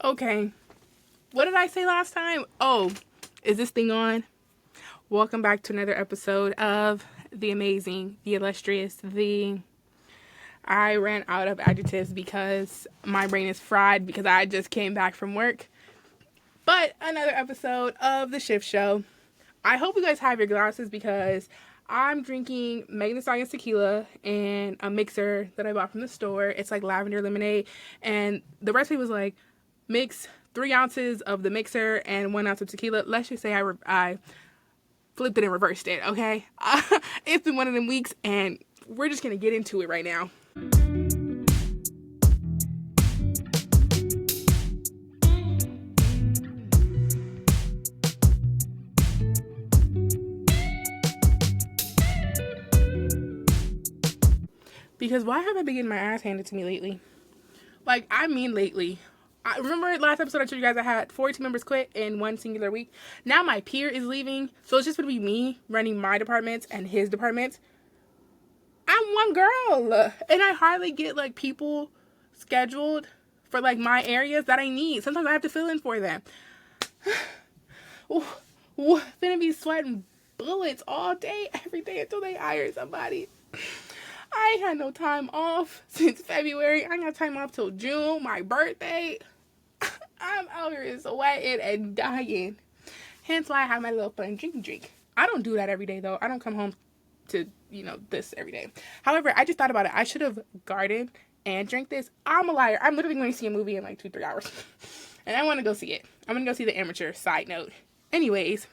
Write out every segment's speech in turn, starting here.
Okay. What did I say last time? Oh, is this thing on? Welcome back to another episode of the amazing, the illustrious, the... I ran out of adjectives because my brain is fried because I just came back from work. But another episode of the Shift Show. I hope you guys have your glasses because I'm drinking Megan Thee Stallion's tequila and a mixer that I bought from the store. It's like lavender lemonade. And the recipe was like, mix 3 ounces of the mixer and 1 ounce of tequila. Let's just say I flipped it and reversed it, okay? It's been one of them weeks, and we're just going to get into it right now. Because why have I been getting my ass handed to me lately? Like, I mean lately. I remember last episode I told you guys I had 4 team members quit in one singular week. Now my peer is leaving, so it's just going to be me running my departments and his departments. I'm one girl, and I hardly get, like, people scheduled for, like, my areas that I need. Sometimes I have to fill in for them. Finna be sweating bullets all day, every day until they hire somebody. I ain't had no time off since February. I ain't got time off till June, my birthday. I'm out here sweating and dying. Hence why I have my little fun drink. I don't do that every day, though. I don't come home to, this every day. However, I just thought about it. I should have gardened and drank this. I'm a liar. I'm literally going to see a movie in like 2-3 hours. And I want to go see it. I'm going to go see The Amateur, side note. Anyways,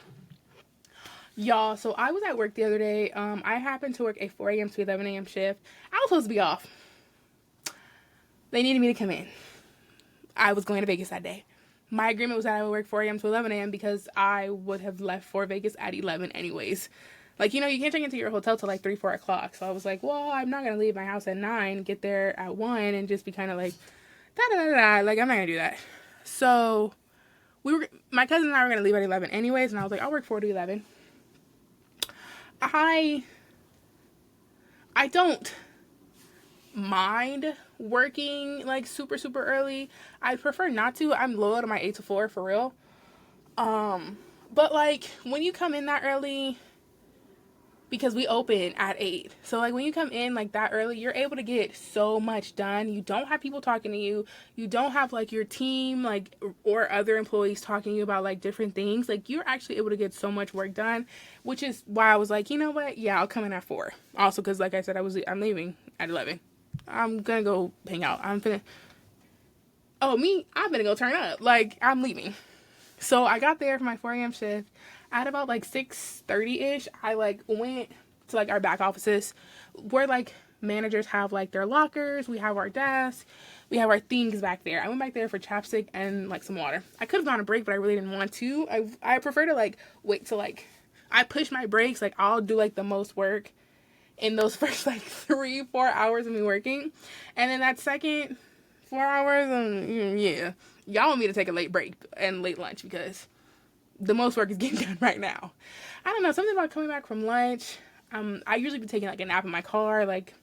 y'all, so I was at work the other day. I happened to work a 4 a.m. to 11 a.m. shift. I was supposed to be off. They needed me to come in. I was going to Vegas that day. My agreement was that I would work 4 a.m. to 11 a.m. because I would have left for Vegas at 11 anyways. Like, you can't check into your hotel till like 3, 4 o'clock. So I was like, well, I'm not going to leave my house at 9, get there at 1, and just be kind of like, da-da-da-da. Like, I'm not going to do that. So my cousin and I were going to leave at 11 anyways, and I was like, I'll work 4 to 11. I don't mind working like super early. I prefer not to. I'm loyal to my 8 to 4 for real. But like when you come in that early, because we open at 8, so like when you come in like that early, you're able to get so much done. You don't have people talking to you. You don't have like your team like or other employees talking to you about like different things. Like you're actually able to get so much work done, which is why I was like, you know what? Yeah, I'll come in at 4. Also, because like I said, I'm leaving at 11. I'm gonna go hang out. I'm gonna go turn up. Like I'm leaving. So I got there for my 4 a.m. shift. At about like 6:30-ish, I like went to like our back offices where like managers have like their lockers. We have our desk. We have our things back there. I went back there for chapstick and like some water. I could have gone on a break, but I really didn't want to. I prefer to like wait till like I push my breaks. Like I'll do like the most work in those first like 3-4 hours of me working. And then that second 4 hours, yeah. Y'all want me to take a late break and late lunch because the most work is getting done right now. I don't know, something about coming back from lunch. I usually be taking like a nap in my car. Like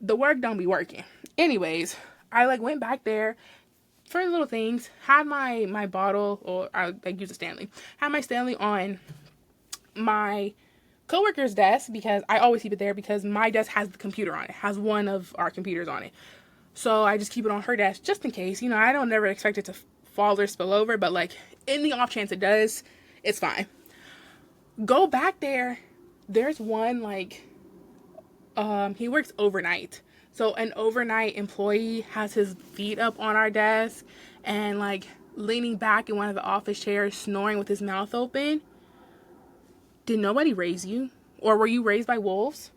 the work don't be working. Anyways, I like went back there for little things. Had my bottle, or I like use a Stanley. Had my Stanley on my coworker's desk because I always keep it there because my desk has the computer on it. Has one of our computers on it. So I just keep it on her desk just in case. I don't never expect it to fall or spill over, but like in the off chance it does, it's fine. Go back there. There's one like he works overnight. So an overnight employee has his feet up on our desk and like leaning back in one of the office chairs, snoring with his mouth open. Did nobody raise you? Or were you raised by wolves?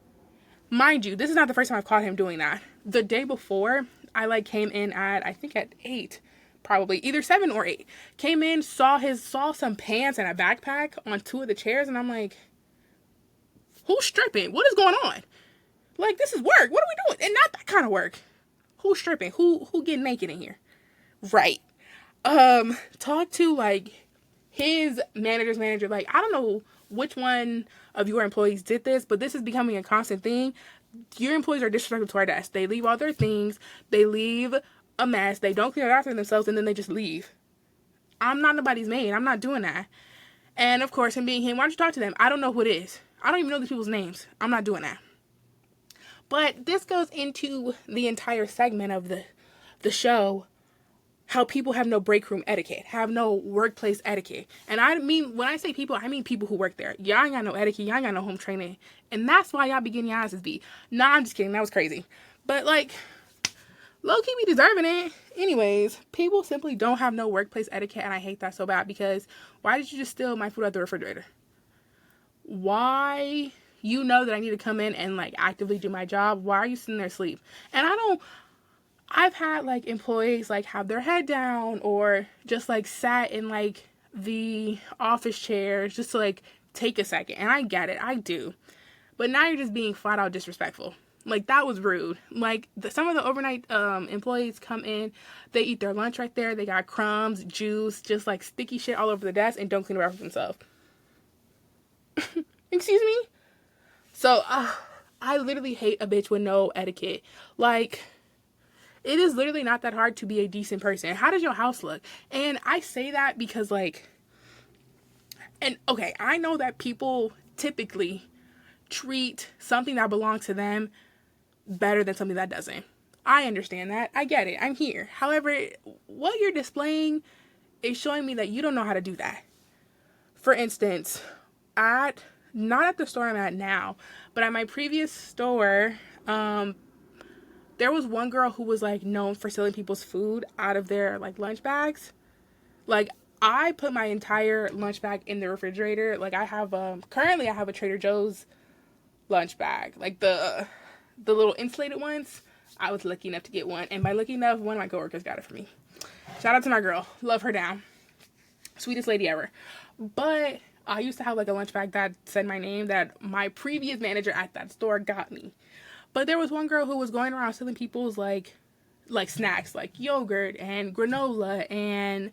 Mind you, this is not the first time I've caught him doing that. The day before, I like came in at, I think at 8, probably either 7 or 8. Came in, saw some pants and a backpack on 2 of the chairs, and I'm like, who's stripping? What is going on? Like, this is work. What are we doing? And not that kind of work. Who's stripping? Who getting naked in here? Right. Talk to like his manager's manager. Like, I don't know which one of your employees did this, but this is becoming a constant thing. Your employees are disrespectful to our desk. They leave all their things. They leave a mess, they don't clean it after themselves, and then they just leave. I'm not nobody's maid. I'm not doing that. And of course, him being him, why don't you talk to them? I don't know who it is. I don't even know these people's names. I'm not doing that. But this goes into the entire segment of the show, how people have no break room etiquette, have no workplace etiquette. And I mean, when I say people, I mean people who work there. Y'all ain't got no etiquette. Y'all ain't got no home training. And that's why y'all be getting your asses beat. Nah, I'm just kidding. That was crazy. But like, low-key be deserving it. Anyways, people simply don't have no workplace etiquette, and I hate that so bad, because why did you just steal my food out the refrigerator? Why? You know that I need to come in and like actively do my job. Why are you sitting there asleep? And I've had like employees like have their head down or just like sat in like the office chairs just to like take a second. And I get it. I do. But now you're just being flat out disrespectful. Like, that was rude. Like, some of the overnight employees come in, they eat their lunch right there. They got crumbs, juice, just like sticky shit all over the desk, and don't clean it up for themselves. Excuse me? So, I literally hate a bitch with no etiquette. Like, it is literally not that hard to be a decent person. How does your house look? And I say that because, like, and okay, I know that people typically treat something that belongs to them better than something that doesn't. I understand that. I get it. I'm here. However, what you're displaying is showing me that you don't know how to do that. For instance, not at the store I'm at now, but at my previous store, there was one girl who was like known for stealing people's food out of their like lunch bags. Like, I put my entire lunch bag in the refrigerator. Like, I have currently I have a Trader Joe's lunch bag, like the little insulated ones. I was lucky enough to get one, and by lucky enough, one of my coworkers got it for me. Shout out to my girl, love her down, sweetest lady ever. But I used to have like a lunch bag that said my name that my previous manager at that store got me. But there was one girl who was going around stealing people's like snacks, like yogurt and granola and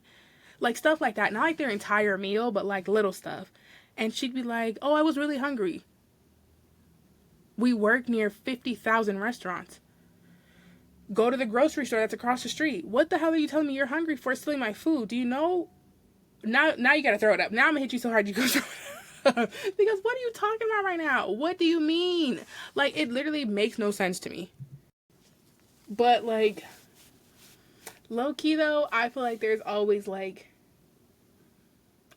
like stuff like that. Not like their entire meal, but like little stuff. And she'd be like, "Oh, I was really hungry." We work near 50,000 restaurants. Go to the grocery store that's across the street. What the hell are you telling me you're hungry for stealing my food? Do you know? Now you gotta throw it up. Now I'm gonna hit you so hard you go throw it up. Because what are you talking about right now? What do you mean? Like, it literally makes no sense to me. But like, low key though, I feel like there's always like,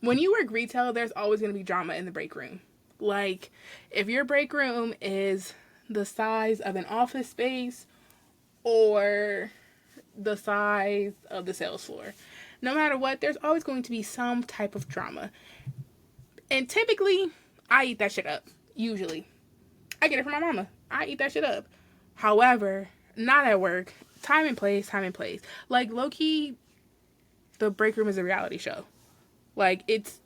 when you work retail, there's always gonna be drama in the break room. Like, if your break room is the size of an office space or the size of the sales floor, no matter what, there's always going to be some type of drama. And typically, I eat that shit up. Usually. I get it from my mama. I eat that shit up. However, not at work. Time and place. Like, low-key, the break room is a reality show. Like, it's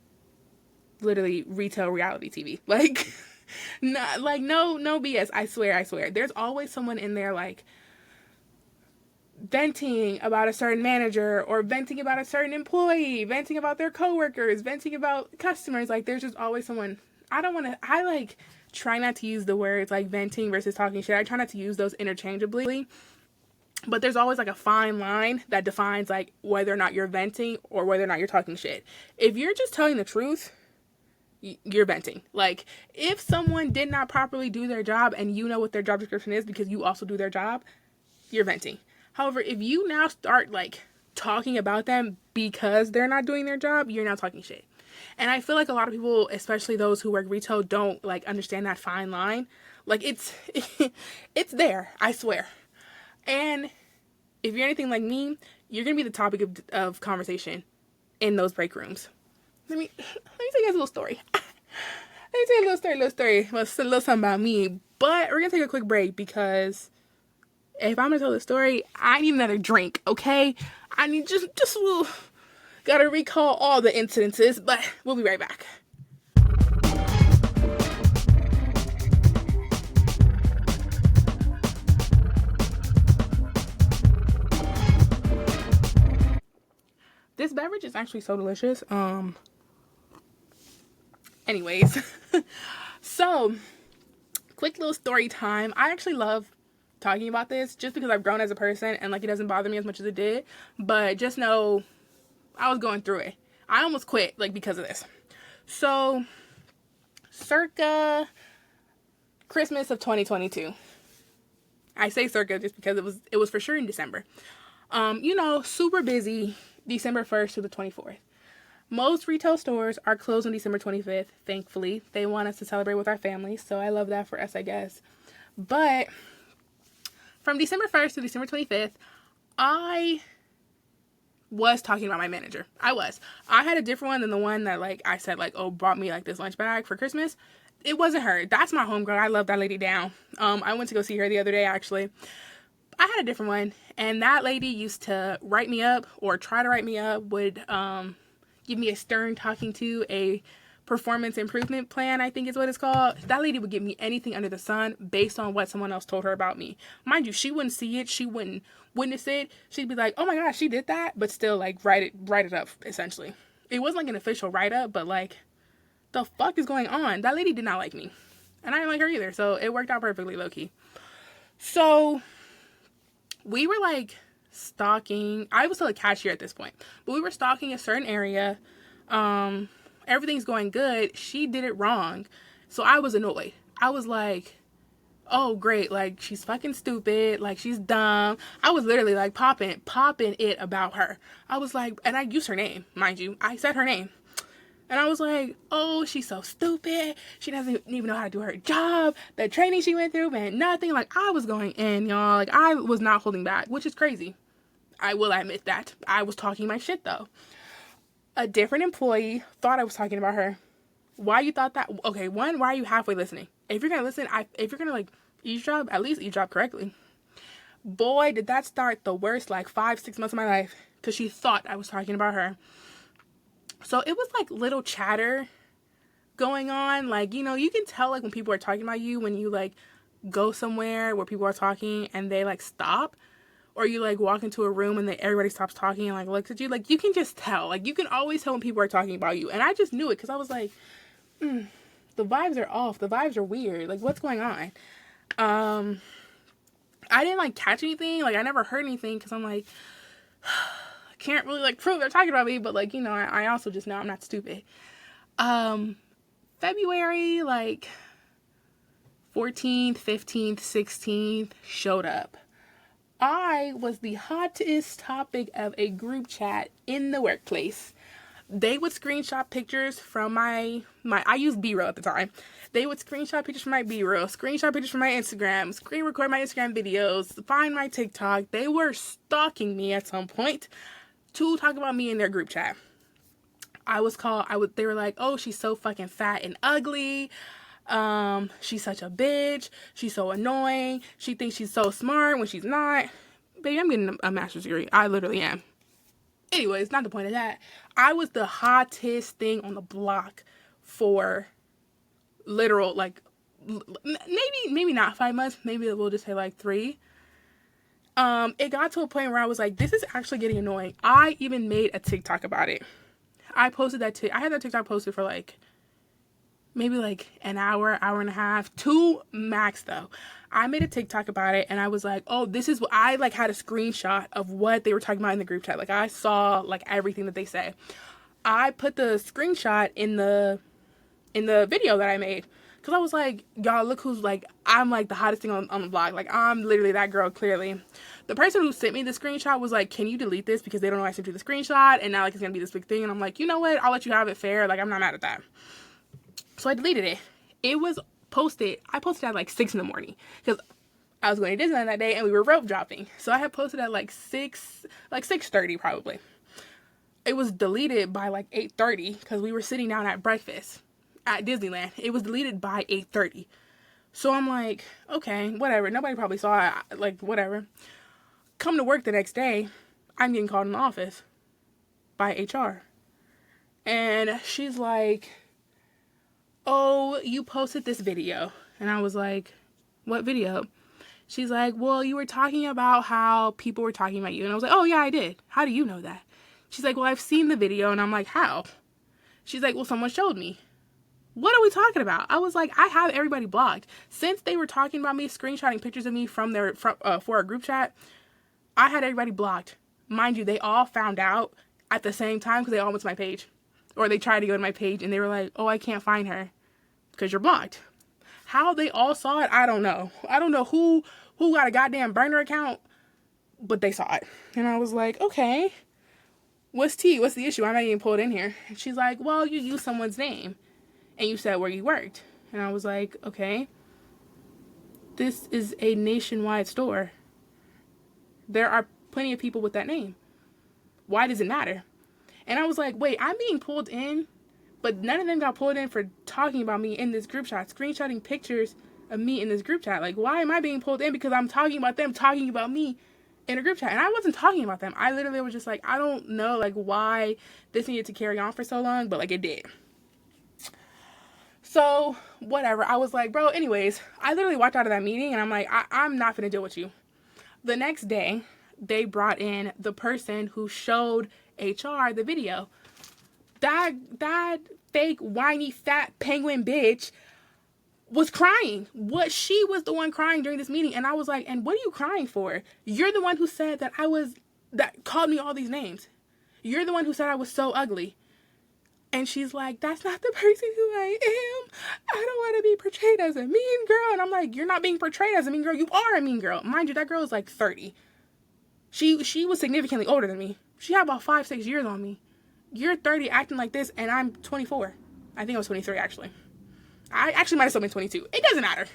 literally retail reality TV. Like, not like no BS. I swear. There's always someone in there like venting about a certain manager or venting about a certain employee, venting about their coworkers, venting about customers. Like, there's just always someone. I like try not to use the words like venting versus talking shit. I try not to use those interchangeably. But there's always like a fine line that defines like whether or not you're venting or whether or not you're talking shit. If you're just telling the truth, you're venting. Like, if someone did not properly do their job and you know what their job description is because you also do their job, you're venting. However, if you now start like talking about them because they're not doing their job, you're now talking shit. And I feel like a lot of people, especially those who work retail, don't like understand that fine line. Like, it's there, I swear. And if you're anything like me, you're gonna be the topic of conversation in those break rooms. Let me tell you guys a little story. Well, it's a little something about me. But we're gonna take a quick break because if I'm gonna tell the story, I need another drink, okay? I need just gotta recall all the incidences, but we'll be right back. This beverage is actually so delicious. Anyways, so quick little story time. I actually love talking about this just because I've grown as a person and like it doesn't bother me as much as it did. But just know I was going through it. I almost quit like because of this. So circa Christmas of 2022. I say circa just because it was for sure in December. Super busy December 1st to the 24th. Most retail stores are closed on December 25th, thankfully. They want us to celebrate with our families, so I love that for us, I guess. But from December 1st to December 25th, I was talking about my manager. I had a different one than the one that, like, I said, like, oh, brought me, like, this lunch bag for Christmas. It wasn't her. That's my homegirl. I love that lady down. I went to go see her the other day, actually. I had a different one, and that lady used to write me up, or try to write me up, would give me a stern talking to, a performance improvement plan, I think is what it's called. That lady would give me anything under the sun based on what someone else told her about me. Mind you, she wouldn't see it. She wouldn't witness it. She'd be like, oh my gosh, she did that, but still, like, write it up, essentially. It wasn't like an official write-up, but, like, the fuck is going on? That lady did not like me. And I didn't like her either, so it worked out perfectly, low-key. So we were, like, stalking. I was still a cashier at this point, but we were stalking a certain area. Everything's going good. She did it wrong. So I was annoyed. I was like, oh, great. Like, she's fucking stupid. Like, she's dumb. I was literally, like, popping it about her. I was like, and I used her name, mind you. I said her name. And I was like, oh, she's so stupid. She doesn't even know how to do her job. The training she went through meant nothing. Like, I was going in, y'all. Like, I was not holding back, which is crazy. I will admit that. I was talking my shit, though. A different employee thought I was talking about her. Why you thought that? Okay, one, why are you halfway listening? If you're going to listen, if you're going to, like, eavesdrop, at least eavesdrop correctly. Boy, did that start the worst, like, 5-6 months of my life. Because she thought I was talking about her. So it was like little chatter going on. Like, you can tell like when people are talking about you, when you like go somewhere where people are talking and they like stop, or you like walk into a room and then everybody stops talking and like looks at you. Like, you can just tell. Like, you can always tell when people are talking about you. And I just knew it because I was like, the vibes are off. The vibes are weird. Like, what's going on? I didn't like catch anything. Like, I never heard anything because I'm like, can't really like prove they're talking about me, but like, I also just know I'm not stupid. February like 14th, 15th, 16th showed up. I was the hottest topic of a group chat in the workplace. They would screenshot pictures from my I used B-roll at the time. They would screenshot pictures from my B-roll, screenshot pictures from my Instagram, screen record my Instagram videos, find my TikTok. They were stalking me at some point to talk about me in their group chat. They were like, oh, she's so fucking fat and ugly. She's such a bitch. She's so annoying. She thinks she's so smart when she's not. Baby, I'm getting a master's degree. I literally am. Anyways, not the point of that. I was the hottest thing on the block for literal, like, maybe not 5 months. Maybe we'll just say like 3. It got to a point where I was like, this is actually getting annoying. I even made a TikTok about it. I posted that I had that TikTok posted for like, maybe like an hour and a half, 2 max though. I made a TikTok about it and I was like, oh, this is what I like had a screenshot of what they were talking about in the group chat. Like, I saw like everything that they said. I put the screenshot in the video that I made. Because I was like, y'all, look who's like, I'm like the hottest thing on the block. Like, I'm literally that girl, clearly. The person who sent me the screenshot was like, can you delete this? Because they don't know I sent you the screenshot. And now like it's going to be this big thing. And I'm like, you know what? I'll let you have it fair. Like, I'm not mad at that. So I deleted it. It was posted. I posted at like 6 in the morning. Because I was going to Disneyland that day and we were rope dropping. So I had posted at like 6:30 probably. It was deleted by like 8:30 because we were sitting down at breakfast at Disneyland. It was deleted by 8:30. So I'm like, okay, whatever. Nobody probably saw it. Like, whatever. Come to work the next day, I'm getting called in the office by HR. And she's like, oh, you posted this video. And I was like, what video? She's like, well, you were talking about how people were talking about you. And I was like, oh, yeah, I did. How do you know that? She's like, well, I've seen the video. And I'm like, how? She's like, well, someone showed me. What are we talking about? I was like, I have everybody blocked. Since they were talking about me, screenshotting pictures of me from their for a group chat, I had everybody blocked. Mind you, they all found out at the same time because they all went to my page. Or they tried to go to my page and they were like, oh, I can't find her because you're blocked. How they all saw it, I don't know. I don't know who got a goddamn burner account, but they saw it. And I was like, okay, what's tea? What's the issue? I'm not even pulled in here. And she's like, well, you used someone's name and you said where you worked. And I was like, okay, this is a nationwide store. There are plenty of people with that name. Why does it matter? And I was like, wait, I'm being pulled in, but none of them got pulled in for talking about me in this group chat, screenshotting pictures of me in this group chat. Like, why am I being pulled in? Because I'm talking about them talking about me in a group chat. And I wasn't talking about them. I literally was just like, I don't know, like, why this needed to carry on for so long, but, like, it did. So, whatever. I was like, bro, anyways, I literally walked out of that meeting, and I'm like, I'm not going to deal with you. The next day, they brought in the person who showed HR the video. That fake, whiny, fat penguin bitch was crying. She was the one crying during this meeting. And I was like, and what are you crying for? You're the one who said that called me all these names. You're the one who said I was so ugly. And she's like, that's not the person who I am. I don't want to be portrayed as a mean girl. And I'm like, you're not being portrayed as a mean girl. You are a mean girl. Mind you, that girl is like 30. She was significantly older than me. She had about 5-6 years on me. You're 30 acting like this, and I'm 24. I think I was 23, actually. I actually might have still been 22. It doesn't matter.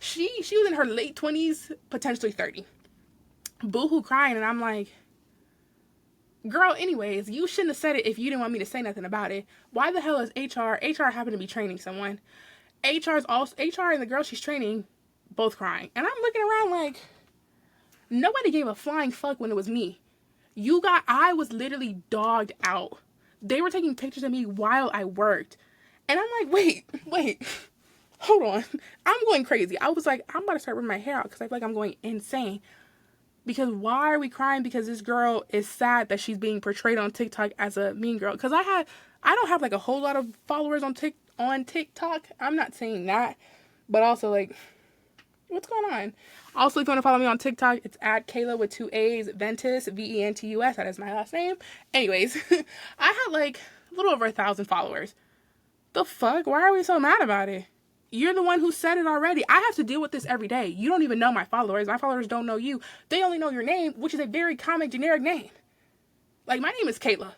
She was in her late 20s, potentially 30. Boo-hoo crying, and I'm like, girl, anyways, you shouldn't have said it if you didn't want me to say nothing about it. Why the hell is HR? HR happened to be training someone. HR and the girl she's training both crying. And I'm looking around like, nobody gave a flying fuck when it was me. I was literally dogged out. They were taking pictures of me while I worked. And I'm like, wait, hold on. I'm going crazy. I was like, I'm about to start ripping my hair out because I feel like I'm going insane. Because why are we crying? Because this girl is sad that she's being portrayed on TikTok as a mean girl. Because I don't have like a whole lot of followers on TikTok. I'm not saying that. But also like, what's going on? Also, if you want to follow me on TikTok, it's at Kayla with 2 A's, Ventus, Ventus. That is my last name. Anyways, I had like a little over 1,000 followers. The fuck? Why are we so mad about it? You're the one who said it already. I have to deal with this every day. You don't even know my followers. My followers don't know you. They only know your name, which is a very common generic name. Like, my name is Kayla.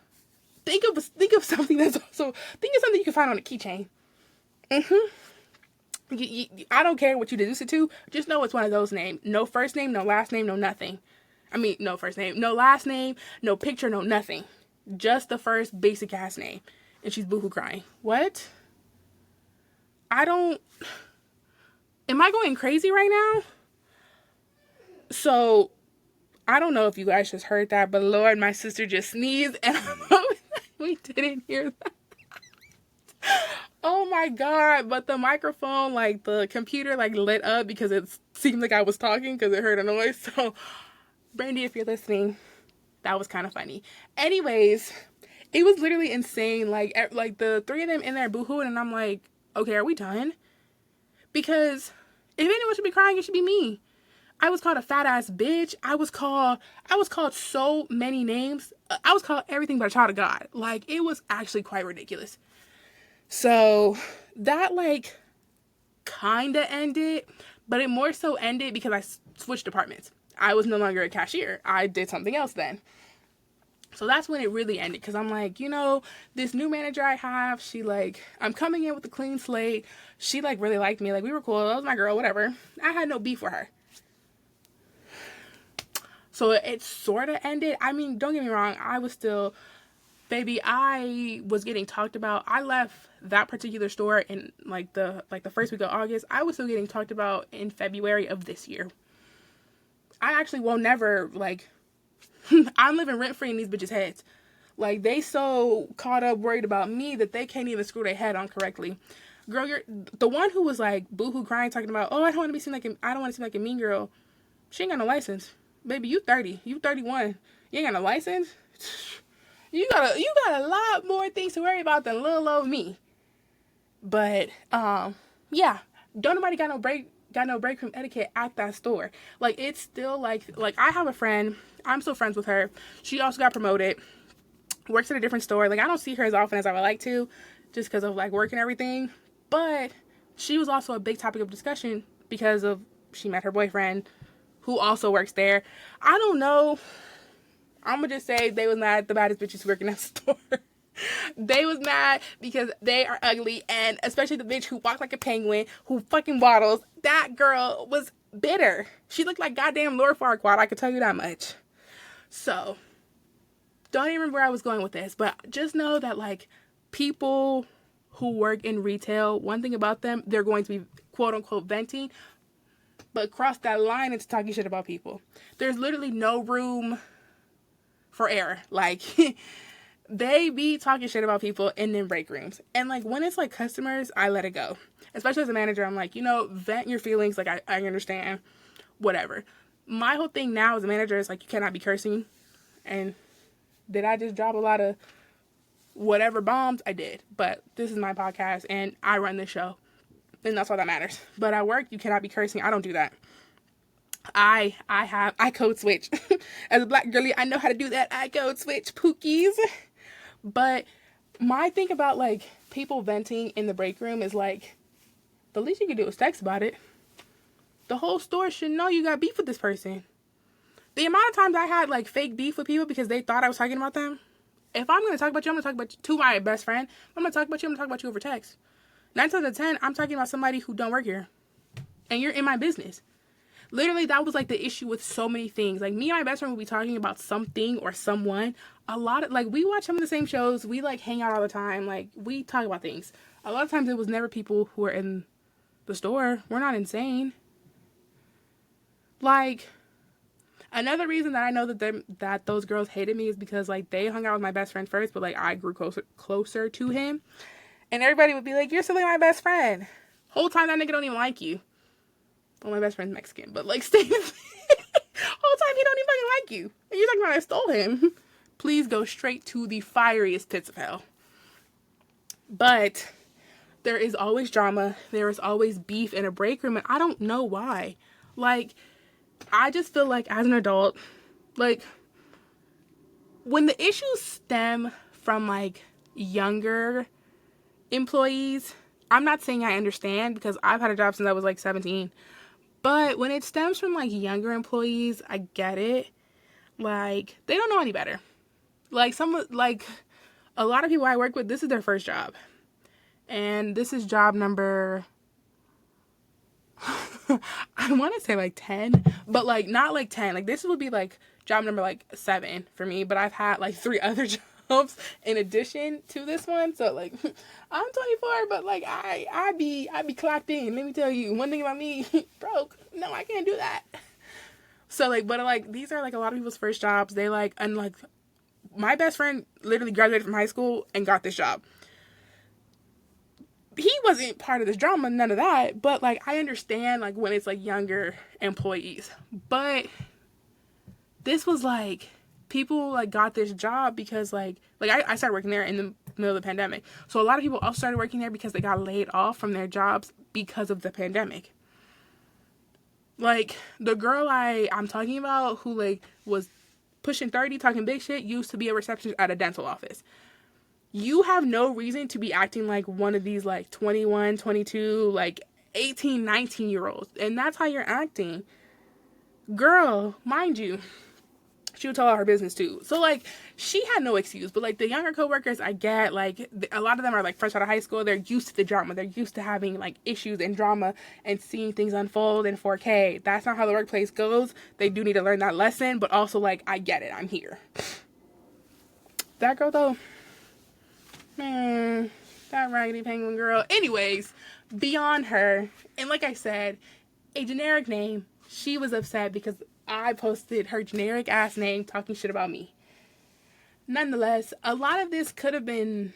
Think of something that's also, think of something you can find on a keychain. I don't care what you deduce it to. Just know it's one of those names. No first name, no last name, no nothing. I mean, no first name, no last name, no picture, no nothing. Just the first basic ass name. And she's boohoo crying. What? Am I going crazy right now? So, I don't know if you guys just heard that, but Lord, my sister just sneezed and we didn't hear that. Oh my God, but the microphone, like the computer, like lit up because it seemed like I was talking because it heard a noise. So, Brandy, if you're listening, that was kind of funny. Anyways, it was literally insane. Like the three of them in there boohooing, and I'm like, okay, are we done? Because if anyone should be crying, it should be me. I was called a fat ass bitch. I was called so many names. I was called everything but a child of God. Like, it was actually quite ridiculous. So that like kind of ended, but it more so ended because I switched departments. I was no longer a cashier. I did something else then. So that's when it really ended, because I'm like, this new manager I have, I'm coming in with a clean slate. She really liked me. Like, we were cool. That was my girl, whatever. I had no beef with her. So it sort of ended. I mean, don't get me wrong. I was still, I was getting talked about. I left that particular store in the first week of August. I was still getting talked about in February of this year. I actually will never, I'm living rent-free in these bitches' heads. Like, they so caught up worried about me that they can't even screw their head on correctly. Girl, you're the one who was boohoo crying, talking about, oh, I don't want to seem like a mean girl. She ain't got no license. Baby, you 30. You 31. You ain't got no license? You got a lot more things to worry about than little old me. But yeah, don't nobody got no break room etiquette at that store. Like, it's still like I have a friend, I'm still friends with her. She also got promoted, works at a different store. Like, I don't see her as often as I would like to, just because of like work and everything. But she was also a big topic of discussion because of she met her boyfriend, who also works there. I don't know. I'm gonna just say they was mad at the baddest bitches working at the store. They was mad because they are ugly, and especially the bitch who walked like a penguin, who fucking waddles. That girl was bitter. She looked like goddamn Lord Farquaad, I could tell you that much. So, don't even remember where I was going with this, but just know that, like, people who work in retail, one thing about them, they're going to be quote unquote venting, but cross that line into talking shit about people. There's literally no room for error. Like, they be talking shit about people in them break rooms. And like, when it's like customers, I let it go. Especially as a manager, I'm like, vent your feelings. Like, I understand. Whatever. My whole thing now as a manager is like, you cannot be cursing. And did I just drop a lot of whatever bombs? I did. But this is my podcast and I run this show. And that's all that matters. But at work, you cannot be cursing. I don't do that. I code switch. As a black girlie, I know how to do that. I code switch, pookies. But my thing about like people venting in the break room is like, the least you can do is text about it. The whole store should know you got beef with this person. The amount of times I had like fake beef with people because they thought I was talking about them. If I'm going to talk about you, I'm going to talk about you to my best friend. If I'm going to talk about you, I'm going to talk about you over text. 9 times out of 10, I'm talking about somebody who don't work here. And you're in my business. Literally, that was like the issue with so many things. Like, me and my best friend would be talking about something or someone. A lot of, like, we watch some of the same shows. We, like, hang out all the time. Like, we talk about things. A lot of times it was never people who were in the store. We're not insane. Like, another reason that I know that those girls hated me is because, like, they hung out with my best friend first, but, like, I grew closer to him. And everybody would be like, you're still my best friend. Whole time that nigga don't even like you. Well, my best friend's Mexican, but like, stay whole time he don't even fucking like you. And you're talking about I stole him. Please go straight to the fieriest pits of hell. But there is always drama. There is always beef in a break room, and I don't know why. Like, I just feel like as an adult, like, when the issues stem from like younger employees, I'm not saying I understand because I've had a job since I was like 17. But when it stems from, like, younger employees, I get it. Like, they don't know any better. Like, a lot of people I work with, this is their first job. And this is job number, I want to say, like, 10. But, like, not, like, 10. Like, this would be, like, job number, like, 7 for me. But I've had, like, 3 other jobs in addition to this one. So, like, I'm 24, but, like, I be clocked in. Let me tell you, one thing about me, broke. No, I can't do that. So, like, but, like, these are, like, a lot of people's first jobs. They, like, and, like, my best friend literally graduated from high school and got this job. He wasn't part of this drama, none of that. But, like, I understand, like, when it's, like, younger employees. But this was, like, people, like, got this job because, like I started working there in the middle of the pandemic. So a lot of people also started working there because they got laid off from their jobs because of the pandemic. Like, the girl I'm talking about who, like, was pushing 30, talking big shit, used to be a receptionist at a dental office. You have no reason to be acting like one of these, like, 21, 22, like, 18, 19-year-olds. And that's how you're acting. Girl, mind you, she would tell all her business too. So, like, she had no excuse. But, like, the younger coworkers, I get, like, a lot of them are, like, fresh out of high school. They're used to the drama. They're used to having, like, issues and drama and seeing things unfold in 4K. That's not how the workplace goes. They do need to learn that lesson. But also, like, I get it. I'm here. That girl, though, man, that raggedy penguin girl. Anyways, beyond her, and like I said, a generic name, she was upset because I posted her generic ass name talking shit about me. Nonetheless, a lot of this could have been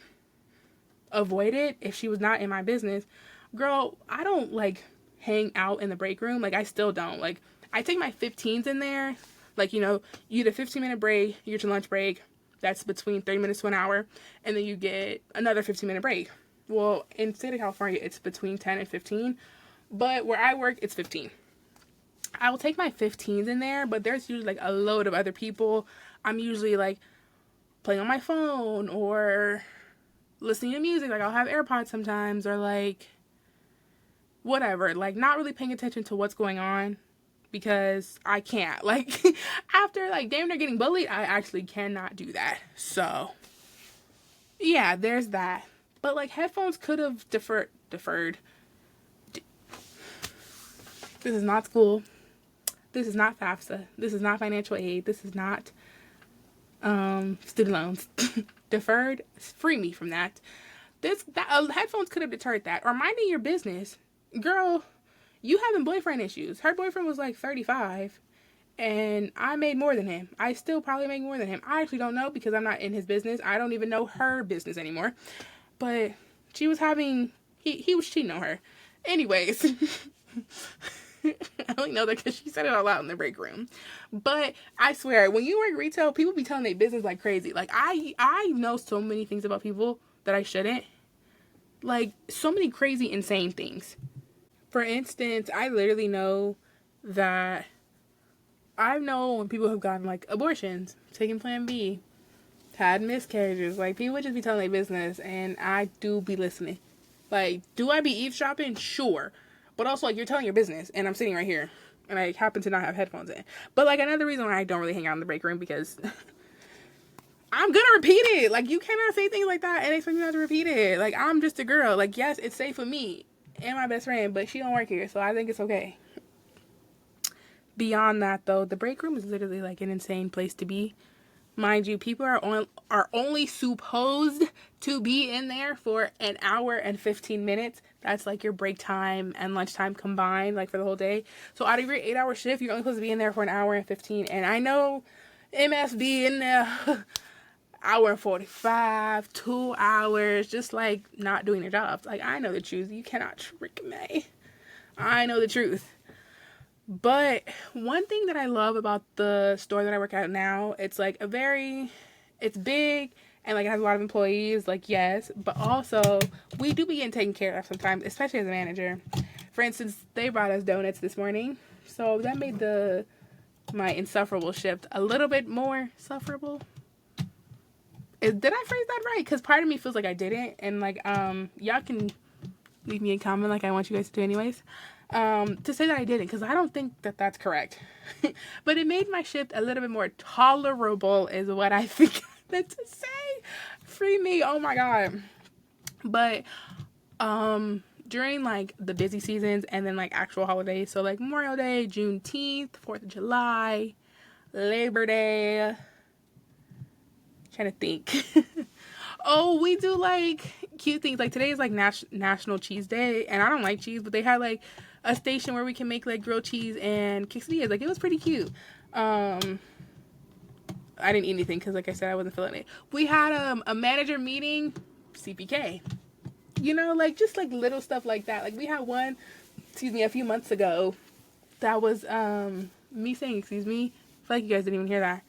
avoided if she was not in my business. Girl, I don't, like, hang out in the break room. Like, I still don't. Like, I take my 15s in there. Like, you get a 15-minute break, you get your lunch break. That's between 30 minutes to an hour. And then you get another 15-minute break. Well, in the state of California, it's between 10 and 15. But where I work, it's 15. I will take my 15s in there, but there's usually like a load of other people. I'm usually like playing on my phone or listening to music. Like I'll have AirPods sometimes, or like whatever. Like not really paying attention to what's going on because I can't. Like after like damn near getting bullied, I actually cannot do that. So yeah, there's that. But like headphones could have deferred. This is not school. This is not FAFSA. This is not financial aid. This is not student loans. Deferred. Free me from that. Headphones could have deterred that. Or minding your business. Girl, you having boyfriend issues. Her boyfriend was like 35. And I made more than him. I still probably make more than him. I actually don't know because I'm not in his business. I don't even know her business anymore. But she was having... He was cheating on her. Anyways... I only know that because she said it out loud in the break room. But I swear, when you work retail, people be telling their business like crazy. Like, I know so many things about people that I shouldn't. Like, so many crazy, insane things. For instance, I literally know that I know when people have gotten, like, abortions, taken Plan B, had miscarriages. Like, people would just be telling their business, and I do be listening. Like, do I be eavesdropping? Sure. But also, like, you're telling your business, and I'm sitting right here, and I happen to not have headphones in. But, like, another reason why I don't really hang out in the break room, because I'm gonna repeat it. Like, you cannot say things like that and expect me not to repeat it. Like, I'm just a girl. Like, yes, it's safe for me and my best friend, but she don't work here, so I think it's okay. Beyond that, though, the break room is literally, like, an insane place to be. Mind you, people are only supposed to be in there for an hour and 15 minutes. That's like your break time and lunchtime combined, like for the whole day. So out of your 8-hour shift, you're only supposed to be in there for an hour and 15. And I know MSB in there, hour and 45, 2 hours, just like not doing their jobs. Like I know the truth. You cannot trick me. I know the truth. But one thing that I love about the store that I work at now, it's like it's big and like it has a lot of employees, like yes, but also we do be getting taken care of sometimes, especially as a manager. For instance, they brought us donuts this morning, so that made my insufferable shift a little bit more sufferable. Did I phrase that right? Because part of me feels like I didn't, and like y'all can leave me a comment like I want you guys to do anyways. To say that I didn't, because I don't think that that's correct. But it made my shift a little bit more tolerable is what I think meant to say. Free me, oh my god. But during like the busy seasons and then like actual holidays, so like Memorial Day, Juneteenth, 4th of July, Labor Day, trying to think. Oh, we do like cute things. Like today is like National Cheese Day, and I don't like cheese, but they had like a station where we can make like grilled cheese and quesadillas. Like it was pretty cute. I didn't eat anything because, like I said, I wasn't feeling it. We had a manager meeting, CPK. You know, like just like little stuff like that. Like we had one, a few months ago. That was me saying, excuse me. I feel like you guys didn't even hear that.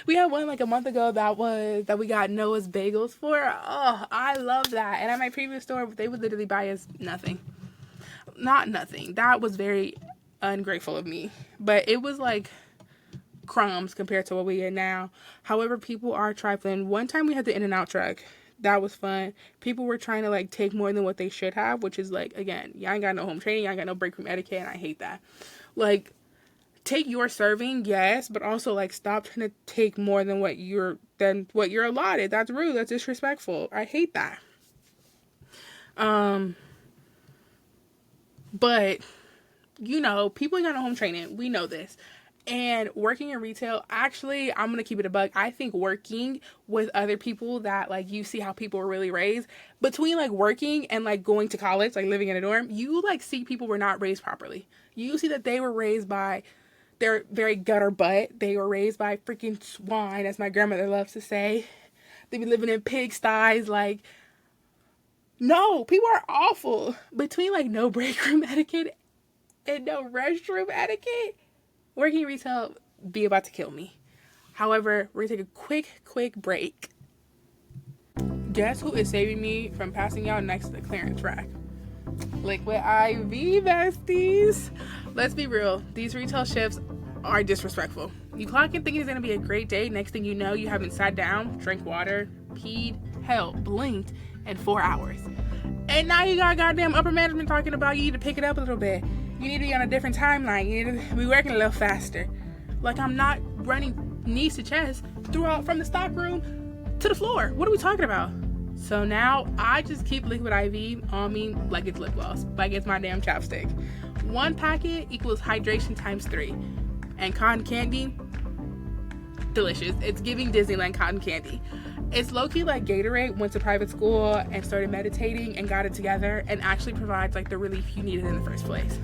We had one like a month ago that we got Noah's Bagels for. Oh, I love that. And at my previous store, they would literally buy us nothing. Not nothing. That was very ungrateful of me. But it was like crumbs compared to what we get now. However, people are trifling. One time we had the In-N-Out truck. That was fun. People were trying to like take more than what they should have, which is like, again, y'all ain't got no home training, y'all ain't got no break room etiquette, and I hate that. Like, take your serving, yes, but also like stop trying to take more than what you're allotted. That's rude. That's disrespectful. I hate that. But you know, people ain't got no home training. We know this. And working in retail, actually, I'm gonna keep it a buck. I think working with other people that like you see how people were really raised, between like working and like going to college, like living in a dorm, you like see people were not raised properly. You see that they were raised by their very gutter butt. They were raised by freaking swine, as my grandmother loves to say. They be living in pigsties. Like, no, people are awful. Between like no break room etiquette and no restroom etiquette, working retail be about to kill me. However, we're gonna take a quick break. Guess who is saving me from passing out next to the clearance rack? Liquid IV, besties. Let's be real. These retail shifts are disrespectful. You clock in thinking it's going to be a great day. Next thing you know, you haven't sat down, drank water, peed, hell, blinked in 4 hours. And now you got goddamn upper management talking about you need to pick it up a little bit. You need to be on a different timeline. You need to be working a little faster. Like, I'm not running knees to chest throughout from the stock room to the floor. What are we talking about? So now I just keep liquid IV on me like it's lip gloss, like it's my damn chapstick. 1 packet equals hydration times 3. And cotton candy, delicious. It's giving Disneyland cotton candy. It's low-key like Gatorade went to private school and started meditating and got it together and actually provides like the relief you needed in the first place.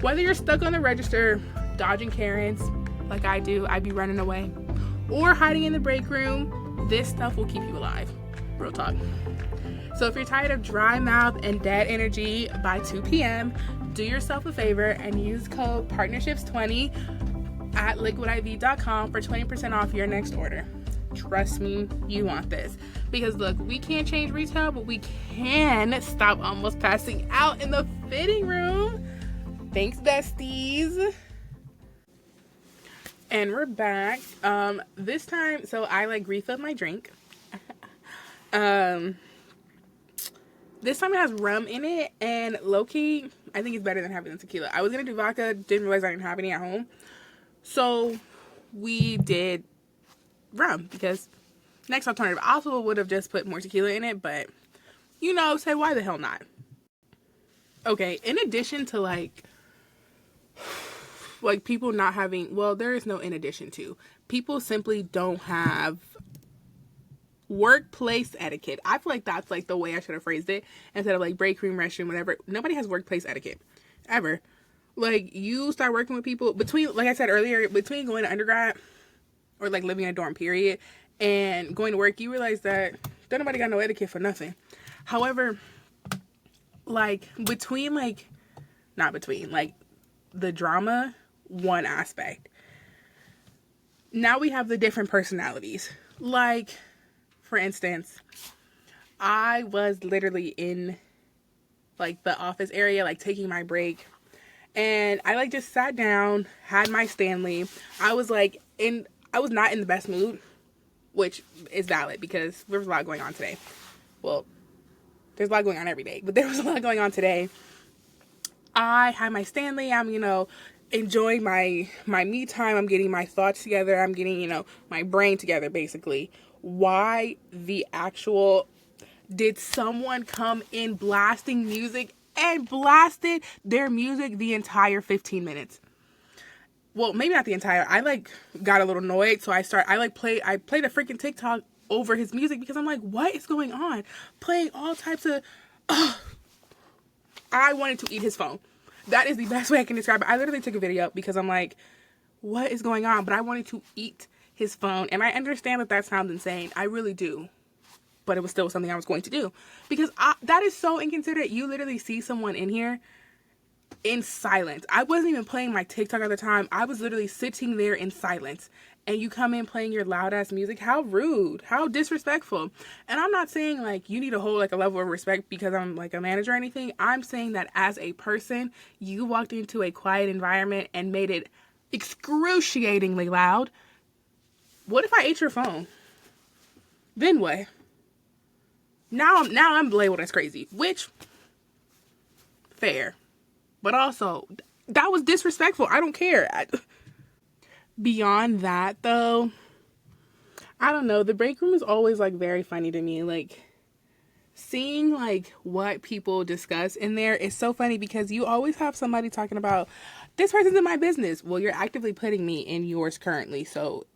Whether you're stuck on the register, dodging Karens, like I do, I'd be running away, or hiding in the break room, this stuff will keep you alive. Real talk. So if you're tired of dry mouth and dead energy by 2 p.m., do yourself a favor and use code partnerships20 at liquidiv.com for 20% off your next order. Trust me, you want this. Because look, we can't change retail, but we can stop almost passing out in the fitting room. Thanks, besties. And we're back. This time, so I like refilled my drink. This time it has rum in it, and low-key, I think it's better than having the tequila. I was gonna do vodka, didn't realize I didn't have any at home. So we did rum, because next alternative, I also would have just put more tequila in it, but, you know, say why the hell not? Okay, in addition to, like people not having, well, there is no in addition to. People simply don't have workplace etiquette. I feel like that's, like, the way I should have phrased it, instead of, like, breakroom, restroom, whatever. Nobody has workplace etiquette, ever. Like, you start working with people, between, like I said earlier, between going to undergrad, or, like, living in a dorm, period, and going to work, you realize that don't nobody got no etiquette for nothing. However, like, not between, like, the drama, one aspect. Now we have the different personalities. Like, for instance, I was literally in, like, the office area, like, taking my break, and I, like, just sat down, had my Stanley. I was not in the best mood, which is valid because there was a lot going on today. Well, there's a lot going on every day, but there was a lot going on today. I had my Stanley. I'm, enjoying my me time. I'm getting my thoughts together. I'm getting, my brain together, basically. Why the actual, did someone come in blasting music and blasted their music the entire 15 minutes? Well, maybe not the entire. I, like, got a little annoyed, so I played a freaking TikTok over his music because I'm like, what is going on? Playing all types of, I wanted to eat his phone. That is the best way I can describe it. I literally took a video because I'm like, what is going on? But I wanted to eat his phone, and I understand that sounds insane. I really do. But it was still something I was going to do because that is so inconsiderate. You literally see someone in here in silence. I wasn't even playing my TikTok at the time. I was literally sitting there in silence, and you come in playing your loud ass music. How rude, how disrespectful. And I'm not saying, like, you need to hold, like, a level of respect because I'm, like, a manager or anything. I'm saying that as a person, you walked into a quiet environment and made it excruciatingly loud. What if I ate your phone? Then what? Now I'm labeled as crazy, which, fair. But also, that was disrespectful. I don't care. Beyond that, though, I don't know. The break room is always, like, very funny to me. Like, seeing, like, what people discuss in there is so funny because you always have somebody talking about, this person's in my business. Well, you're actively putting me in yours currently. So,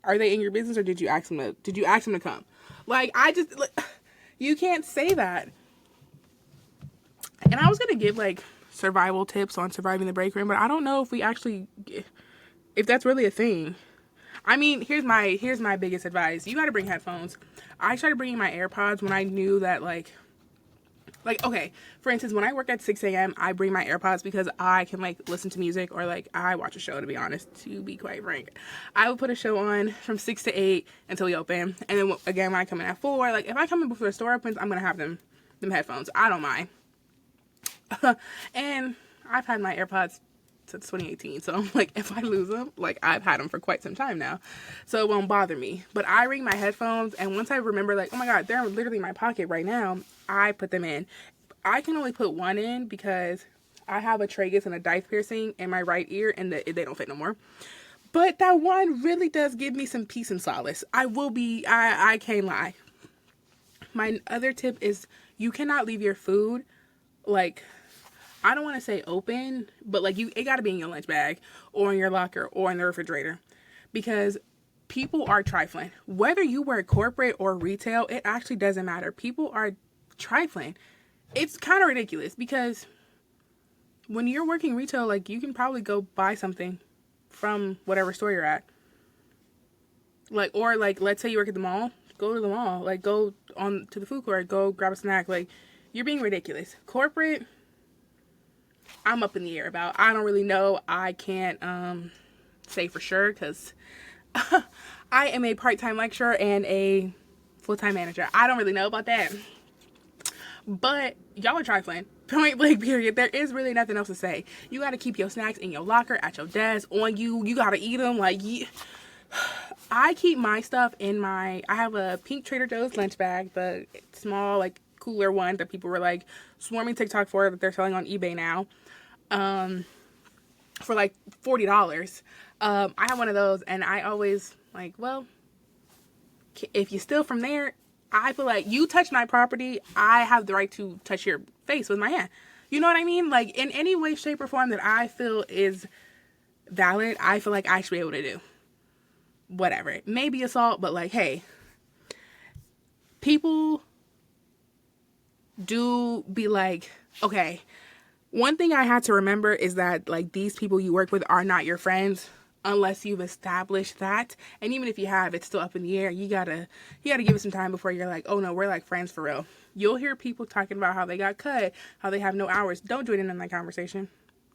are they in your business, or did you ask them to come? Like, you can't say that. And I was going to give, like, survival tips on surviving the break room, but I don't know if that's really a thing. I mean, here's my biggest advice. You got to bring headphones. I started bringing my AirPods when I knew that, like, Like, okay, for instance, when I work at 6 a.m., I bring my AirPods because I can, like, listen to music, or, like, I watch a show, to be honest, to be quite frank. I will put a show on from 6 to 8 until we open. And then, again, when I come in at 4, like, if I come in before the store opens, I'm going to have them headphones. I don't mind. And I've had my AirPods since 2018. So, like, if I lose them, like, I've had them for quite some time now. So it won't bother me. But I ring my headphones, and once I remember, like, oh my God, they're literally in my pocket right now, I put them in. I can only put one in because I have a tragus and a dike piercing in my right ear, and they don't fit no more. But that one really does give me some peace and solace. I can't lie. My other tip is you cannot leave your food, like, I don't want to say open, but like it got to be in your lunch bag or in your locker or in the refrigerator, because people are trifling. Whether you work corporate or retail, it actually doesn't matter. People are trifling. It's kind of ridiculous because when you're working retail, like, you can probably go buy something from whatever store you're at. Like, or like, let's say you work at the mall, go to the mall, like, go on to the food court, go grab a snack. Like, you're being ridiculous. Corporate, I'm up in the air about. I don't really know. I can't say for sure because I am a part-time lecturer and a full-time manager. I don't really know about that. But y'all are trifling. Point blank period. There is really nothing else to say. You got to keep your snacks in your locker, at your desk, on you. You got to eat them. Like, I keep my stuff in I have a pink Trader Joe's lunch bag, the small, like, cooler one that people were, like, swarming TikTok for, that they're selling on eBay now, for, like, $40. I have one of those, and I always, like, well, if you steal from there, I feel like you touch my property, I have the right to touch your face with my hand. You know what I mean? Like, in any way, shape, or form that I feel is valid, I feel like I should be able to do. Whatever. It may be assault, but, like, hey, people do be like, okay, one thing I had to remember is that, like, these people you work with are not your friends unless you've established that. And even if you have, it's still up in the air. You gotta give it some time before you're like, oh no, we're like friends for real. You'll hear people talking about how they got cut, how they have no hours. Don't join in on that conversation.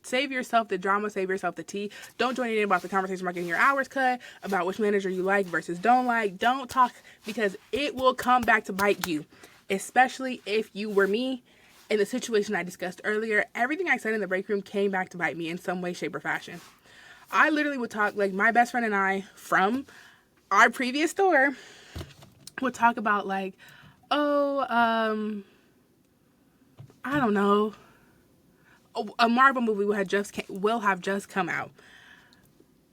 Save yourself the drama, save yourself the tea. Don't join in about the conversation about getting your hours cut, about which manager you like versus don't like. Don't talk, because it will come back to bite you. Especially if you were me in the situation I discussed earlier. Everything I said in the break room came back to bite me in some way, shape, or fashion. I literally would talk, like, my best friend and I from our previous store would talk about, like, oh, I don't know, a Marvel movie will have just come out.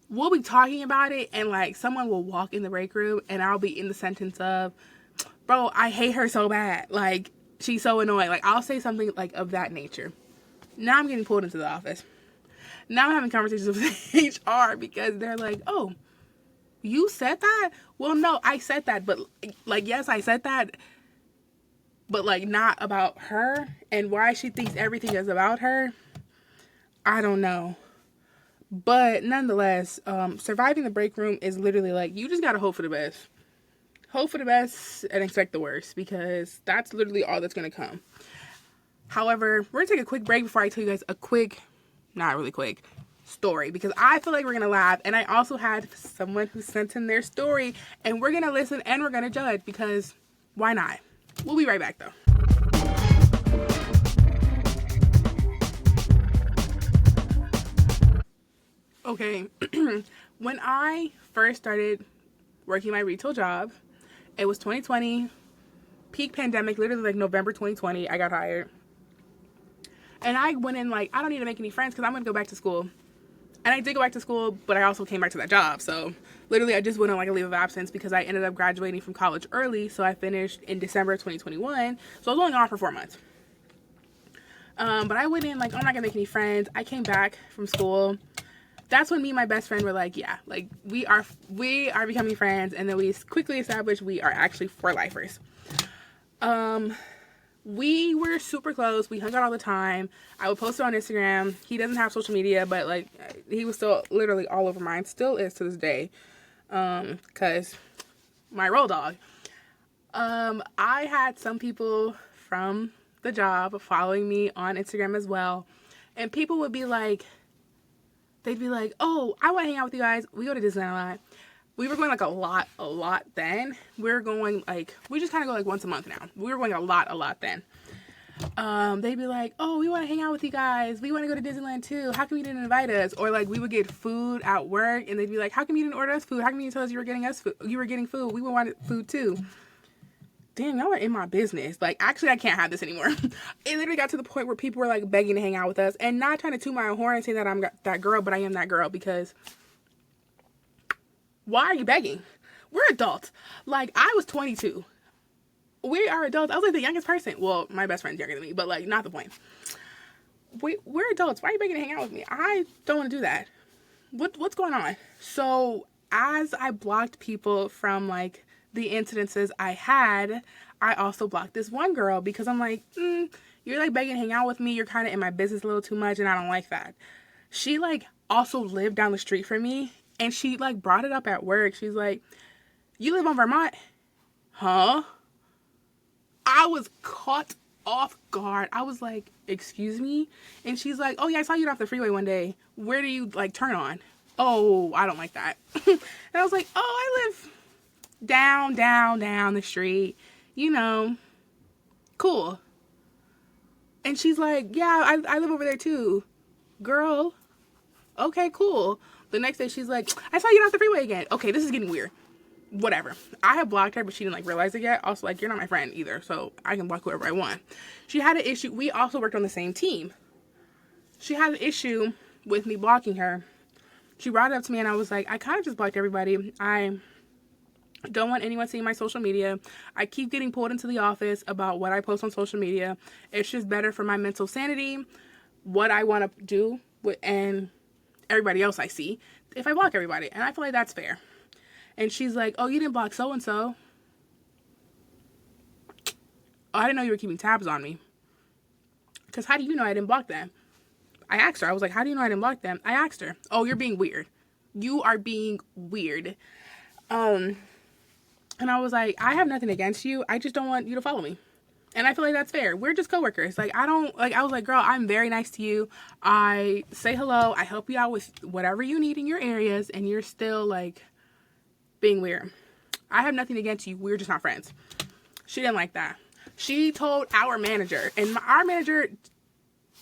We'll be talking about it, and, like, someone will walk in the break room, and I'll be in the sentence of, bro, I hate her so bad. Like, she's so annoying. Like, I'll say something, like, of that nature. Now I'm getting pulled into the office. Now I'm having conversations with HR because they're like, oh, you said that? Well, no, I said that. But, like, yes, I said that. But, like, not about her. And why she thinks everything is about her, I don't know. But nonetheless, surviving the break room is literally like, you just got to hope for the best. Hope for the best and expect the worst, because that's literally all that's going to come. However, we're going to take a quick break before I tell you guys a quick, not really quick, story, because I feel like we're going to laugh. And I also had someone who sent in their story, and we're going to listen and we're going to judge, because why not? We'll be right back, though. Okay, when I first started working my retail job, it was 2020, peak pandemic, literally like November 2020, I got hired. And I went in like, I don't need to make any friends because I'm going to go back to school. And I did go back to school, but I also came back to that job. So literally I just went on like a leave of absence because I ended up graduating from college early. So I finished in December 2021. So I was only on for 4 months. But I went in like, I'm not going to make any friends. I came back from school. That's when me and my best friend were like, yeah, like we are becoming friends. And then we quickly established we are actually for-lifers. We were super close. We hung out all the time. I would post it on Instagram. He doesn't have social media, but like he was still literally all over mine. Still is to this day. Cause my roll dog. I had some people from the job following me on Instagram as well. And people would be like, they'd be like, oh, I want to hang out with you guys. We go to Disneyland a lot. We were going like a lot then. We're going like, we just kind of go like once a month now. We were going a lot then. They'd be like, oh, we want to hang out with you guys. We want to go to Disneyland too. How come you didn't invite us? Or like we would get food at work and they'd be like, how come you didn't order us food? How come you didn't tell us you were getting us food? You were getting food. We would want food too. Damn, y'all are in my business. Like, actually, I can't have this anymore. It literally got to the point where people were like begging to hang out with us, and not trying to toot my own horn and say that I'm that girl, but I am that girl, because why are you begging? We're adults. Like, I was 22. We are adults. I was like the youngest person. Well, my best friend's younger than me, but like, not the point. We're adults. Why are you begging to hang out with me? I don't want to do that. What's going on? So as I blocked people from like the incidences I had, I also blocked this one girl because I'm like, you're like begging to hang out with me. You're kind of in my business a little too much, and I don't like that. She like also lived down the street from me, and she like brought it up at work. She's like, you live on Vermont? Huh? I was caught off guard. I was like, excuse me? And she's like, oh yeah, I saw you off the freeway one day. Where do you like turn on? Oh, I don't like that. And I was like, oh, I live down the street, you know, cool. And she's like, yeah, I live over there too. Girl, okay, cool. The next day she's like, I saw you off the freeway again. Okay, this is getting weird. Whatever. I had blocked her, but she didn't like realize it yet. Also, like, you're not my friend either, so I can block whoever I want. She had an issue. We also worked on the same team. She had an issue with me blocking her. She brought it up to me, and I was like, I kind of just blocked everybody. I don't want anyone seeing my social media. I keep getting pulled into the office about what I post on social media. It's just better for my mental sanity, what I want to do, and everybody else I see, if I block everybody. And I feel like that's fair. And she's like, oh, you didn't block so-and-so. Oh, I didn't know you were keeping tabs on me. Because how do you know I didn't block them? I asked her. I was like, how do you know I didn't block them? I asked her. Oh, you're being weird. You are being weird. And I was like, I have nothing against you. I just don't want you to follow me. And I feel like that's fair. We're just coworkers. Like, I was like, girl, I'm very nice to you. I say hello. I help you out with whatever you need in your areas. And you're still like being weird. I have nothing against you. We're just not friends. She didn't like that. She told our manager, and our manager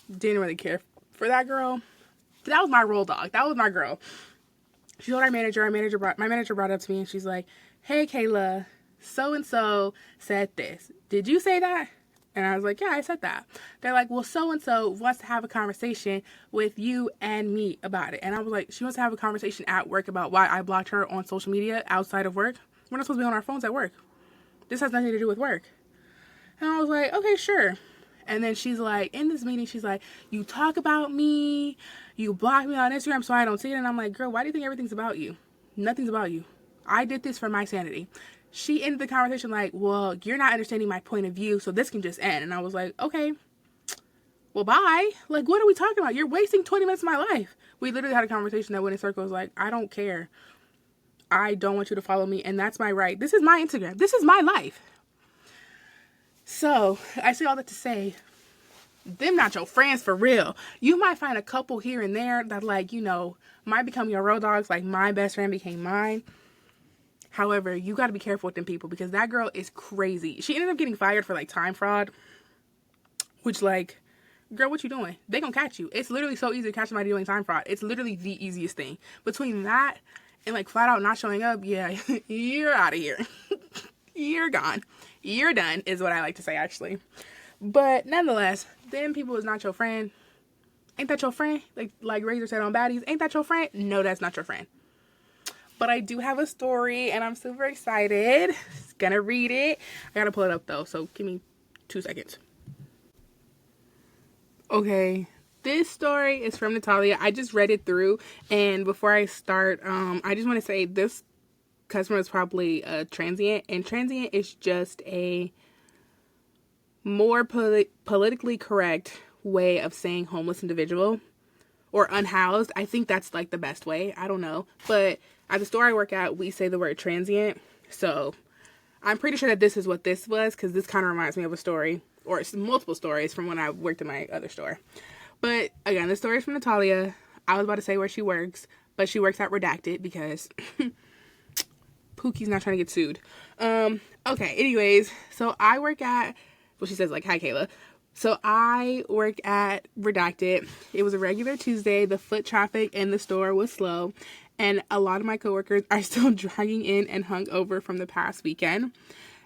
didn't really care for that girl. That was my roll dog. That was my girl. She told our manager. My manager brought it up to me, and she's like, hey, Kayla, so-and-so said this. Did you say that? And I was like, yeah, I said that. They're like, well, so-and-so wants to have a conversation with you and me about it. And I was like, she wants to have a conversation at work about why I blocked her on social media outside of work. We're not supposed to be on our phones at work. This has nothing to do with work. And I was like, okay, sure. And then she's like, in this meeting, she's like, you talk about me, you block me on Instagram so I don't see it. And I'm like, girl, why do you think everything's about you? Nothing's about you. I did this for my sanity. She ended the conversation like, well, you're not understanding my point of view, so this can just end. And I was like, okay, well, bye. Like, what are we talking about? You're wasting 20 minutes of my life. We literally had a conversation that went in circles like, I don't care. I don't want you to follow me, and that's my right. This is my Instagram. This is my life. So, I say all that to say, them not your friends for real. You might find a couple here and there that, like, you know, might become your road dogs, like my best friend became mine. However, you got to be careful with them people, because that girl is crazy. She ended up getting fired for like time fraud, which, like, girl, what you doing? They gonna catch you. It's literally so easy to catch somebody doing time fraud. It's literally the easiest thing. Between that and like flat out not showing up, yeah, you're out of here. You're gone. You're done is what I like to say, actually. But nonetheless, them people is not your friend. Ain't that your friend? Like Razor said on Baddies, ain't that your friend? No, that's not your friend. But I do have a story, and I'm super excited. Gonna read it. I gotta pull it up, though, so give me 2 seconds. Okay, this story is from Natalia. I just read it through, and before I start, I just want to say this customer is probably a transient, and transient is just a more politically correct way of saying homeless individual or unhoused. I think that's like the best way. I don't know, but at the store I work at, we say the word transient. So I'm pretty sure that this is what this was, because this kind of reminds me of a story or multiple stories from when I worked in my other store. But again, the story is from Natalia. I was about to say where she works, but she works at Redacted because Pookie's not trying to get sued. Okay, anyways, so I work at, well, she says like, hi, Kayla. So I work at Redacted. It was a regular Tuesday. The foot traffic in the store was slow, and a lot of my coworkers are still dragging in and hungover from the past weekend.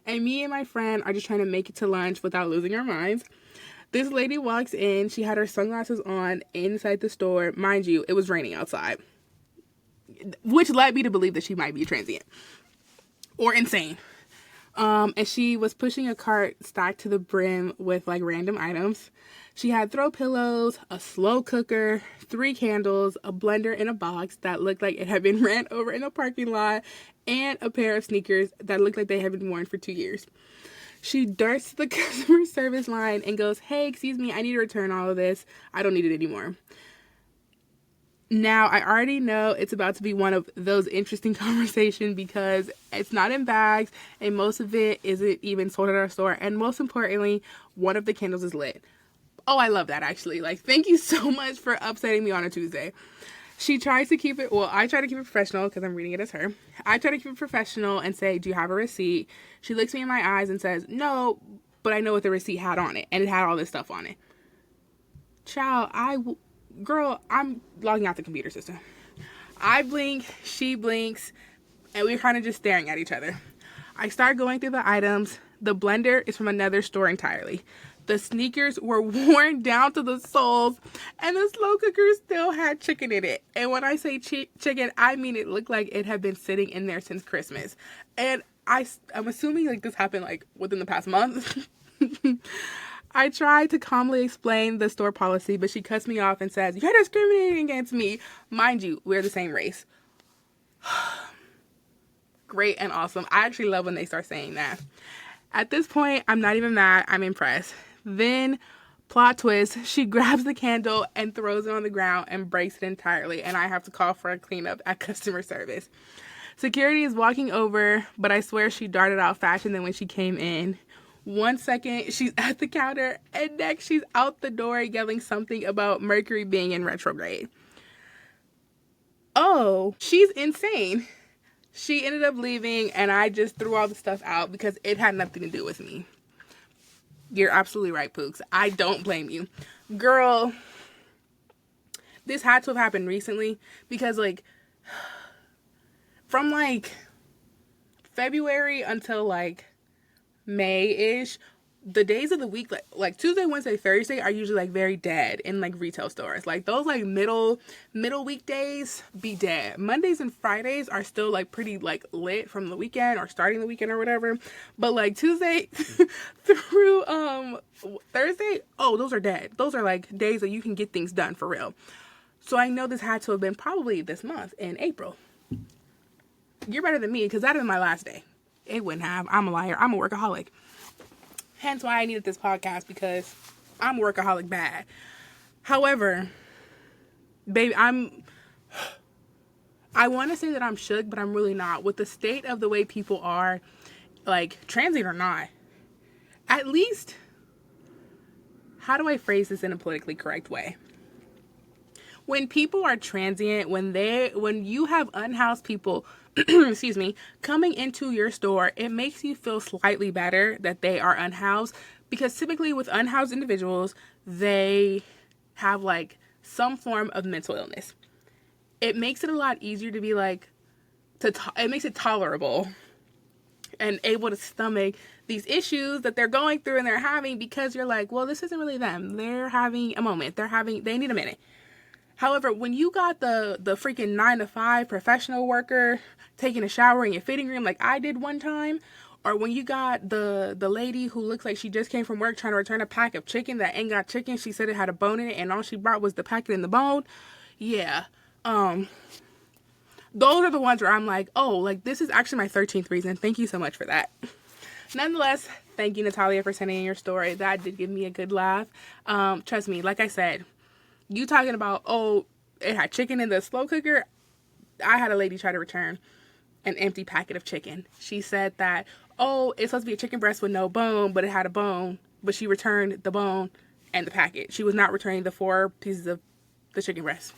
And me and my friend are just trying to make it to lunch without losing our minds. This lady walks in. She had her sunglasses on inside the store. Mind you, it was raining outside, which led me to believe that she might be transient or insane. And she was pushing a cart stacked to the brim with like random items. She had throw pillows, a slow cooker, 3 candles, a blender in a box that looked like it had been ran over in a parking lot, and a pair of sneakers that looked like they had been worn for 2 years. She darts to the customer service line and goes, hey, excuse me, I need to return all of this. I don't need it anymore. Now, I already know it's about to be one of those interesting conversations because it's not in bags and most of it isn't even sold at our store. And most importantly, one of the candles is lit. Oh, I love that, actually. Like, thank you so much for upsetting me on a Tuesday. She tries to keep it, well, I try to keep it professional because I'm reading it as her. I try to keep it professional and say, do you have a receipt? She looks me in my eyes and says, no, but I know what the receipt had on it. And it had all this stuff on it. Child, girl, I'm logging out the computer system. I blink, she blinks, and we're kind of just staring at each other. I start going through the items. The blender is from another store entirely. The sneakers were worn down to the soles, and the slow cooker still had chicken in it. And when I say chicken, I mean it looked like it had been sitting in there since Christmas. And I'm assuming like this happened like within the past month. I tried to calmly explain the store policy, but she cuts me off and says, you're discriminating against me. Mind you, we're the same race. Great and awesome. I actually love when they start saying that. At this point, I'm not even mad. I'm impressed. Then, plot twist, she grabs the candle and throws it on the ground and breaks it entirely, and I have to call for a cleanup at customer service. Security is walking over, but I swear she darted out faster than when she came in. 1 second, she's at the counter, and next she's out the door yelling something about Mercury being in retrograde. Oh, she's insane. She ended up leaving, and I just threw all the stuff out because it had nothing to do with me. You're absolutely right, Pooks. I don't blame you. Girl, this had to have happened recently because, like, from, like, February until, like, May-ish, the days of the week, like Tuesday, Wednesday, Thursday are usually like very dead in like retail stores. Like those like middle weekdays be dead. Mondays and Fridays are still like pretty like lit from the weekend or starting the weekend or whatever. But like Tuesday through Thursday, oh, those are dead. Those are like days that you can get things done for real. So I know this had to have been probably this month in April. You're better than me because that is my last day. It wouldn't have. I'm a liar. I'm a workaholic. Hence why I needed this podcast, because I'm a workaholic bad. However, baby, I want to say that I'm shook, but I'm really not. With the state of the way people are, like, transient or not, at least, how do I phrase this in a politically correct way? When people are transient, when you have unhoused people, excuse me, coming into your store, it makes you feel slightly better that they are unhoused, because typically with unhoused individuals, they have like some form of mental illness. It makes it a lot easier to be like, it makes it tolerable and able to stomach these issues that they're going through and they're having, because you're like, well, this isn't really them. They're having a moment. They need a minute. However, when you got the freaking 9-to-5 professional worker taking a shower in your fitting room like I did one time, or when you got the lady who looks like she just came from work trying to return a pack of chicken that ain't got chicken, she said it had a bone in it and all she brought was the packet in the bone, yeah, those are the ones where I'm like, oh, like this is actually my 13th reason. Thank you so much for that. Nonetheless, thank you, Natalia, for sending in your story. That did give me a good laugh. Trust me, like I said, you talking about, oh, it had chicken in the slow cooker. I had a lady try to return an empty packet of chicken. She said that, oh, it's supposed to be a chicken breast with no bone, but it had a bone, but she returned the bone and the packet. She was not returning the 4 pieces of the chicken breast.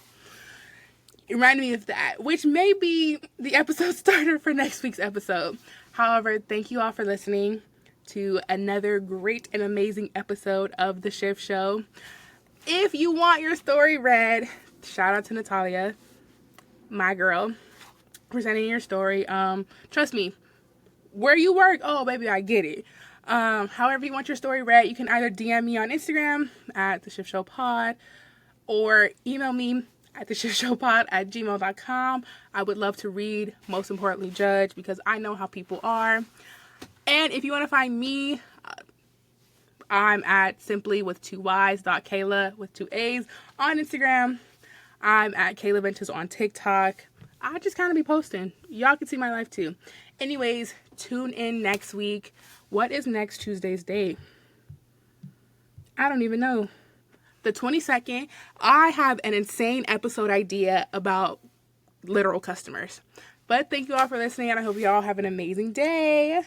It reminded me of that, which may be the episode starter for next week's episode. However, thank you all for listening to another great and amazing episode of The Shift Show. If you want your story read, shout out to Natalia, my girl, presenting your story. Trust me, where you work, oh baby, I get it. However you want your story read, you can either DM me on Instagram at The Shift Show Pod or email me at theshiftshowpod@gmail.com. I would love to read, most importantly judge, because I know how people are. And if you want to find me, I'm at simply with 2 Y's, .Kayla with 2 A's on Instagram. I'm at Kayla Ventus on TikTok. I just kind of be posting. Y'all can see my life too. Anyways, tune in next week. What is next Tuesday's date? I don't even know. The 22nd. I have an insane episode idea about literal customers. But thank you all for listening, and I hope you all have an amazing day.